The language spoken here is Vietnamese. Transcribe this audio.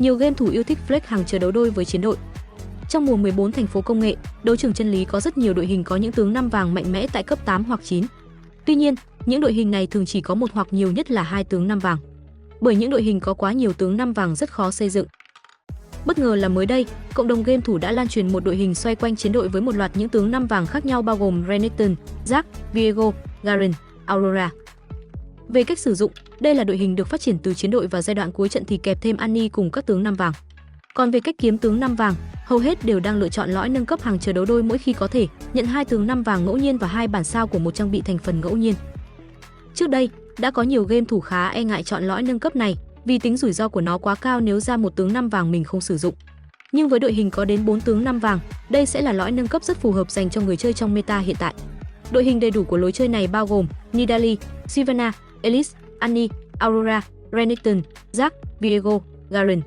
Nhiều game thủ yêu thích flex hàng chờ đấu đôi với chiến đội. Trong mùa 14 thành phố công nghệ, đấu trường chân lý có rất nhiều đội hình có những tướng 5 vàng mạnh mẽ tại cấp 8 hoặc 9. Tuy nhiên, những đội hình này thường chỉ có một hoặc nhiều nhất là 2 tướng 5 vàng. Bởi những đội hình có quá nhiều tướng 5 vàng rất khó xây dựng. Bất ngờ là mới đây, cộng đồng game thủ đã lan truyền một đội hình xoay quanh chiến đội với một loạt những tướng 5 vàng khác nhau bao gồm Renekton, Zac, Viego, Garen, Aurora. Về cách sử dụng, đây là đội hình được phát triển từ chiến đội và giai đoạn cuối trận thì kèm thêm Annie cùng các tướng 5 vàng. Còn về cách kiếm tướng 5 vàng, hầu hết đều đang lựa chọn lõi nâng cấp hàng chờ đấu đôi mỗi khi có thể, nhận 2 tướng 5 vàng ngẫu nhiên và 2 bản sao của một trang bị thành phần ngẫu nhiên. Trước đây, đã có nhiều game thủ khá e ngại chọn lõi nâng cấp này vì tính rủi ro của nó quá cao nếu ra một tướng 5 vàng mình không sử dụng. Nhưng với đội hình có đến 4 tướng 5 vàng, đây sẽ là lõi nâng cấp rất phù hợp dành cho người chơi trong meta hiện tại. Đội hình đầy đủ của lối chơi này bao gồm Nidalee, Shyvana, Elise, Annie, Aurora, Renekton, Zac, Viego, Garen.